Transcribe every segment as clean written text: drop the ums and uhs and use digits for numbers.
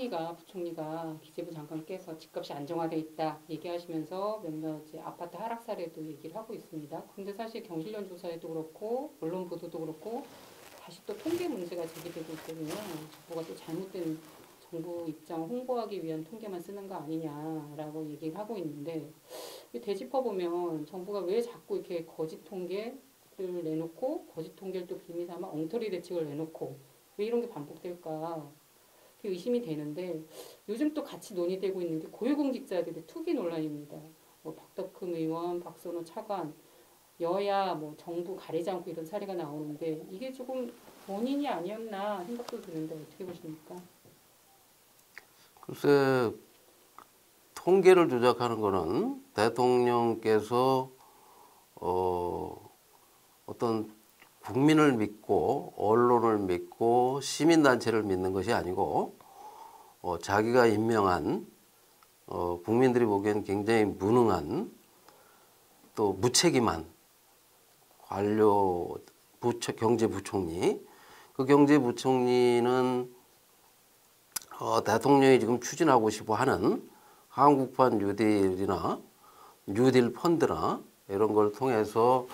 부총리가 기재부 장관께서 집값이 안정화돼 있다 얘기하시면서 몇몇 이제 아파트 하락 사례도 얘기를 하고 있습니다. 근데 사실 경실련 조사에도 그렇고 언론 보도도 그렇고 다시 또 통계 문제가 제기되고 있거든요. 정부가 또 잘못된 정부 입장 홍보하기 위한 통계만 쓰는 거 아니냐라고 얘기를 하고 있는데 되짚어보면 정부가 왜 자꾸 이렇게 거짓 통계를 내놓고 거짓 통계를 또 빌미 삼아 엉터리 대책을 내놓고 왜 이런 게 반복될까 의심이 되는데 요즘 또 같이 논의되고 있는 게 고위공직자들의 투기 논란입니다. 뭐 박덕흠 의원, 박선호 차관, 여야 뭐 정부 가리지 않고 이런 사례가 나오는데 이게 조금 원인이 아니었나 생각도 드는데 어떻게 보십니까? 글쎄, 통계를 조작하는 거는 대통령께서 어떤 국민을 믿고 언론을 믿고 시민단체를 믿는 것이 아니고 자기가 임명한 국민들이 보기엔 굉장히 무능한 또 무책임한 관료 경제부총리, 그 경제부총리는 대통령이 지금 추진하고 싶어 하는 한국판 뉴딜이나 뉴딜 펀드나 이런 걸 통해서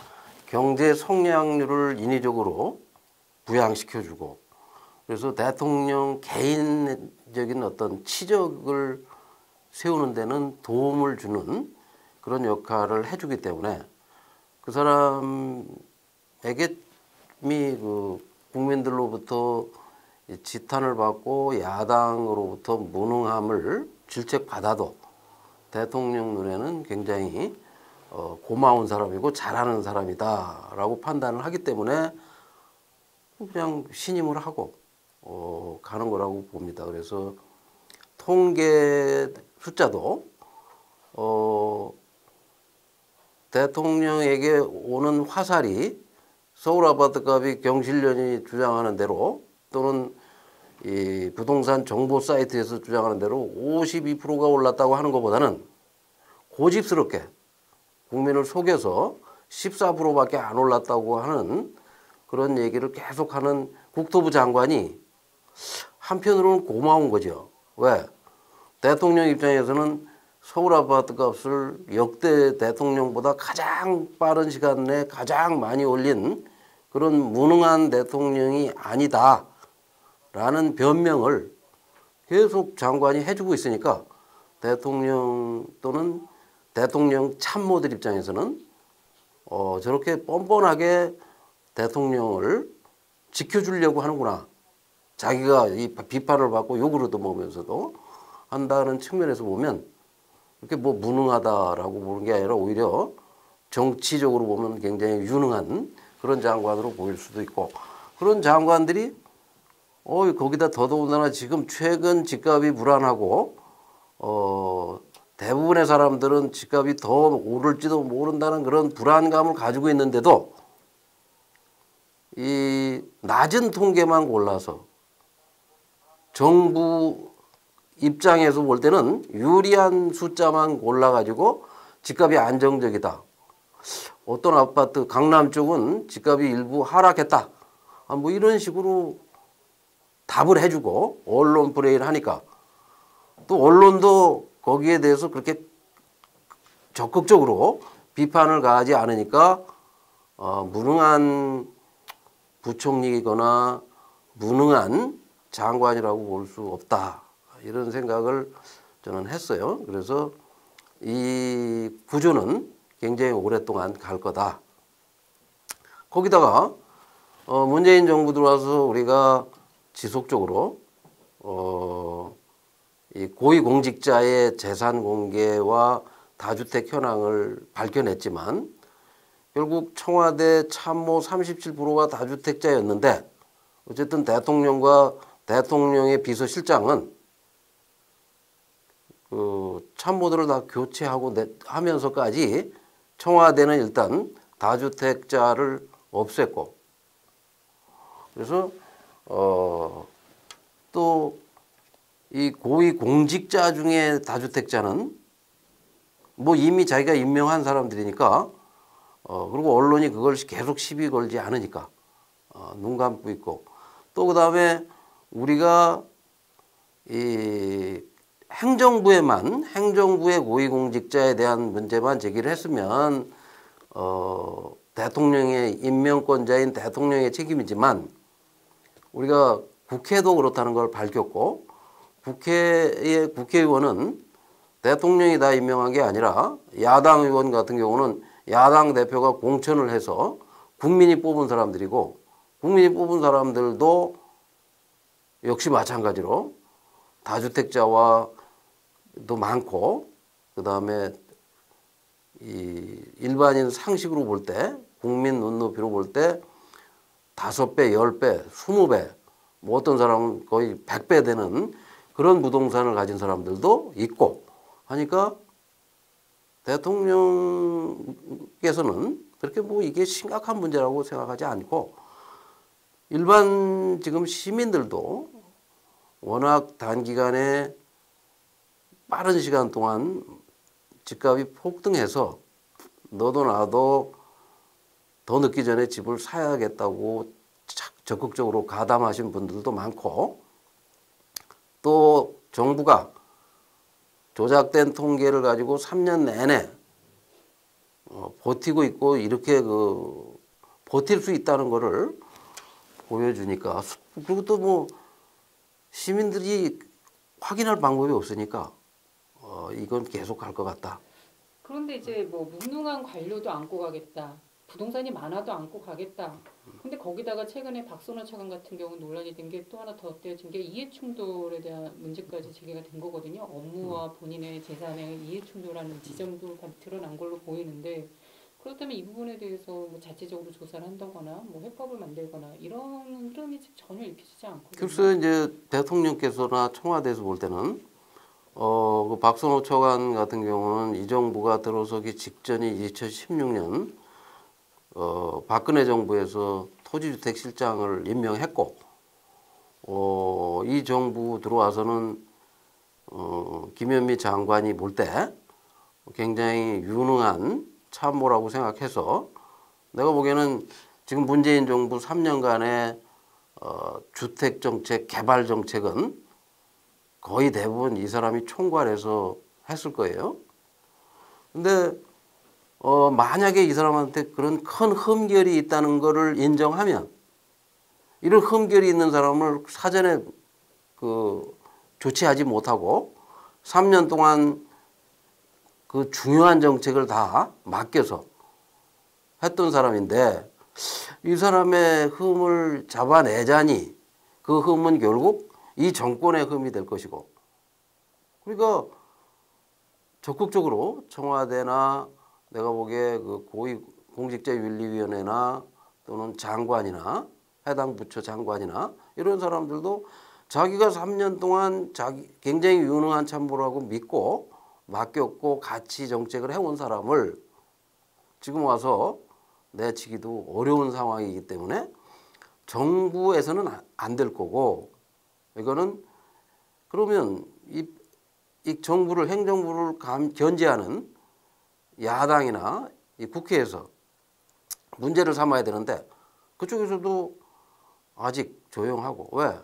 경제 성장률을 인위적으로 부양시켜주고, 그래서 대통령 개인적인 어떤 치적을 세우는 데는 도움을 주는 그런 역할을 해주기 때문에 그 사람에게 이미 그 국민들로부터 지탄을 받고 야당으로부터 무능함을 질책받아도 대통령 눈에는 굉장히 고마운 사람이고 잘하는 사람이다라고 판단을 하기 때문에 그냥 신임을 하고 가는 거라고 봅니다. 그래서 통계 숫자도 대통령에게 오는 화살이 서울 아파트 값이 경실련이 주장하는 대로 또는 이 부동산 정보 사이트에서 주장하는 대로 52%가 올랐다고 하는 것보다는 고집스럽게 국민을 속여서 14%밖에 안 올랐다고 하는 그런 얘기를 계속하는 국토부 장관이 한편으로는 고마운 거죠. 왜? 대통령 입장에서는 서울 아파트 값을 역대 대통령보다 가장 빠른 시간 내에 가장 많이 올린 그런 무능한 대통령이 아니다 라는 변명을 계속 장관이 해주고 있으니까 대통령 또는 대통령 참모들 입장에서는 저렇게 뻔뻔하게 대통령을 지켜주려고 하는구나. 자기가 이 비판을 받고 욕을 얻어먹으면서도 한다는 측면에서 보면 이렇게 뭐 무능하다라고 보는 게 아니라 오히려 정치적으로 보면 굉장히 유능한 그런 장관으로 보일 수도 있고, 그런 장관들이 거기다 더더군다나 지금 최근 집값이 불안하고 대부분의 사람들은 집값이 더 오를지도 모른다는 그런 불안감을 가지고 있는데도 이 낮은 통계만 골라서 정부 입장에서 볼 때는 유리한 숫자만 골라가지고 집값이 안정적이다. 어떤 아파트 강남 쪽은 집값이 일부 하락했다. 뭐 이런 식으로 답을 해주고 언론 플레이를 하니까 또 언론도 거기에 대해서 그렇게 적극적으로 비판을 가하지 않으니까 무능한 부총리이거나 무능한 장관이라고 볼 수 없다. 이런 생각을 저는 했어요. 그래서 이 구조는 굉장히 오랫동안 갈 거다. 거기다가 문재인 정부 들어와서 우리가 지속적으로 이 고위공직자의 재산 공개와 다주택 현황을 밝혀냈지만 결국 청와대 참모 37%가 다주택자였는데 어쨌든 대통령과 대통령의 비서실장은 그 참모들을 다 교체하고 하면서까지 청와대는 일단 다주택자를 없앴고, 그래서 또 이 고위 공직자 중에 다주택자는 뭐 이미 자기가 임명한 사람들이니까 그리고 언론이 그걸 계속 시비 걸지 않으니까 눈 감고 있고, 또 그 다음에 우리가 이 행정부의 고위공직자에 대한 문제만 제기를 했으면 대통령의 임명권자인 대통령의 책임이지만 우리가 국회도 그렇다는 걸 밝혔고 국회의원은 대통령이 다 임명한 게 아니라 야당 의원 같은 경우는 야당 대표가 공천을 해서 국민이 뽑은 사람들이고 국민이 뽑은 사람들도 역시 마찬가지로 다주택자와 도 많고 그다음에 이 일반인 상식으로 볼 때 국민 눈높이로 볼 때 5배, 10배, 20배 뭐 어떤 사람은 거의 100배 되는 그런 부동산을 가진 사람들도 있고 하니까 대통령께서는 그렇게 뭐 이게 심각한 문제라고 생각하지 않고 일반 지금 시민들도 워낙 단기간에 빠른 시간 동안 집값이 폭등해서 너도 나도 더 늦기 전에 집을 사야겠다고 적극적으로 가담하신 분들도 많고 또 정부가 조작된 통계를 가지고 3년 내내 버티고 있고 이렇게 버틸 수 있다는 거를 보여주니까 그리고 또 뭐 시민들이 확인할 방법이 없으니까 이건 계속 갈 것 같다. 그런데 이제 뭐 무능한 관료도 안고 가겠다. 부동산이 많아도 안고 가겠다. 근데 거기다가 최근에 박선호 차관 같은 경우는 논란이 된 게 또 하나 더 떼어진 게 이해충돌에 대한 문제까지 제기가 된 거거든요. 업무와 본인의 재산의 이해충돌하는 지점도 드러난 걸로 보이는데 그렇다면 이 부분에 대해서 뭐 자체적으로 조사를 한다거나 뭐 해법을 만들거나 이런 흐름이 전혀 읽히지 않거든요. 글쎄 이제 대통령께서나 청와대에서 볼 때는 그 박선호 차관 같은 경우는 이 정부가 들어서기 직전인 2016년 박근혜 정부에서 토지주택실장을 임명했고 이 정부 들어와서는 김현미 장관이 볼 때 굉장히 유능한 참모라고 생각해서 내가 보기에는 지금 문재인 정부 3년간의 주택정책, 개발정책은 거의 대부분 이 사람이 총괄해서 했을 거예요. 근데 만약에 이 사람한테 그런 큰 흠결이 있다는 것을 인정하면 이런 흠결이 있는 사람을 사전에 조치하지 못하고 3년 동안 그 중요한 정책을 다 맡겨서 했던 사람인데 이 사람의 흠을 잡아내자니 그 흠은 결국 이 정권의 흠이 될 것이고 그러니까 적극적으로 청와대나 내가 보기에 그 고위공직자윤리위원회나 또는 장관이나 해당 부처 장관이나 이런 사람들도 자기가 3년 동안 굉장히 유능한 참모라고 믿고 맡겼고 같이 정책을 해온 사람을 지금 와서 내치기도 어려운 상황이기 때문에 정부에서는 안 될 거고 이거는 그러면 이 정부를 행정부를 견제하는 야당이나 이 국회에서 문제를 삼아야 되는데 그쪽에서도 아직 조용하고 왜?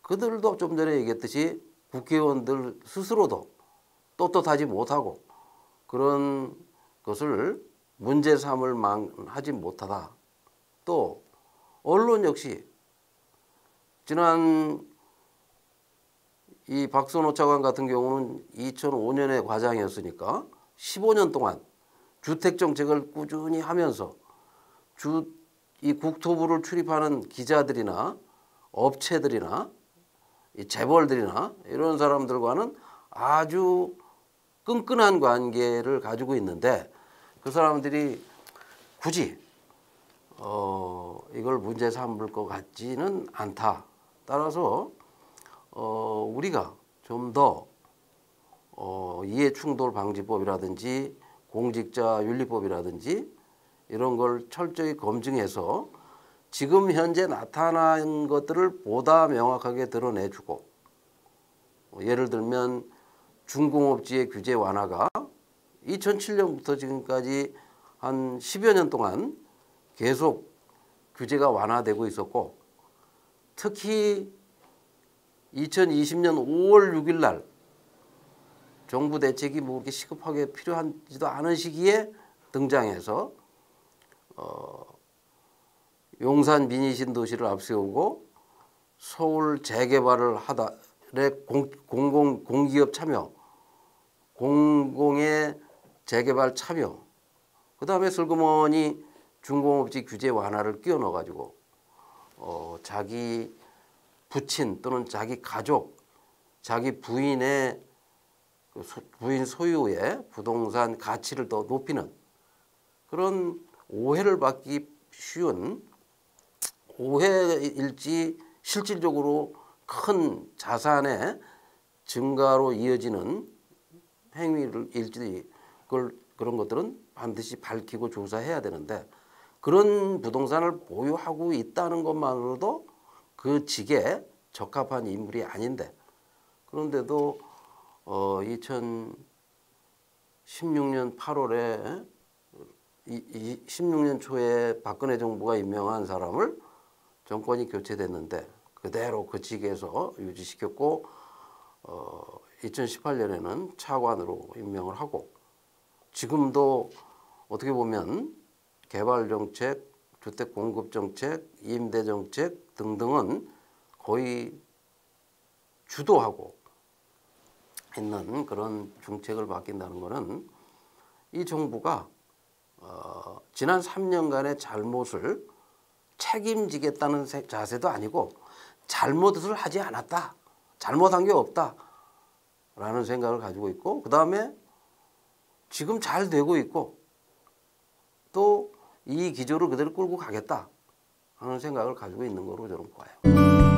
그들도 좀 전에 얘기했듯이 국회의원들 스스로도 떳떳하지 못하고 그런 것을 문제 삼을 만하지 못하다. 또 언론 역시 지난 이 박선호 차관 같은 경우는 2005년에 과장이었으니까 15년 동안 주택정책을 꾸준히 하면서 이 국토부를 출입하는 기자들이나 업체들이나 이 재벌들이나 이런 사람들과는 아주 끈끈한 관계를 가지고 있는데 그 사람들이 굳이 이걸 문제 삼을 것 같지는 않다. 따라서 우리가 좀 더 이해충돌방지법이라든지 공직자윤리법이라든지 이런 걸 철저히 검증해서 지금 현재 나타난 것들을 보다 명확하게 드러내주고 예를 들면 중공업지의 규제 완화가 2007년부터 지금까지 한 10여 년 동안 계속 규제가 완화되고 있었고 특히 2020년 5월 6일 날 정부 대책이 뭐 그렇게 시급하게 필요하지도 않은 시기에 등장해서 용산 미니 신도시를 앞세우고 서울 재개발을 하다 공기업 참여, 공공의 재개발 참여, 그 다음에 슬그머니 중공업지 규제 완화를 끼워 넣어가지고 자기 부친 또는 자기 가족, 자기 부인의 부인 소유의 부동산 가치를 더 높이는 그런 오해를 받기 쉬운 오해일지 실질적으로 큰 자산의 증가로 이어지는 행위일지 그런 것들은 반드시 밝히고 조사해야 되는데 그런 부동산을 보유하고 있다는 것만으로도 그 직에 적합한 인물이 아닌데 그런데도 2016년 8월에 16년 초에 박근혜 정부가 임명한 사람을 정권이 교체됐는데 그대로 그 직에서 유지시켰고 2018년에는 차관으로 임명을 하고 지금도 어떻게 보면 개발정책, 주택공급정책, 임대정책 등등은 거의 주도하고 있는 그런 중책을 맡긴다는 것은 이 정부가 지난 3년간의 잘못을 책임지겠다는 자세도 아니고 잘못을 하지 않았다. 잘못한 게 없다. 라는 생각을 가지고 있고 그 다음에 지금 잘 되고 있고 또 이 기조를 그대로 끌고 가겠다 하는 생각을 가지고 있는 거로 저는 봐요.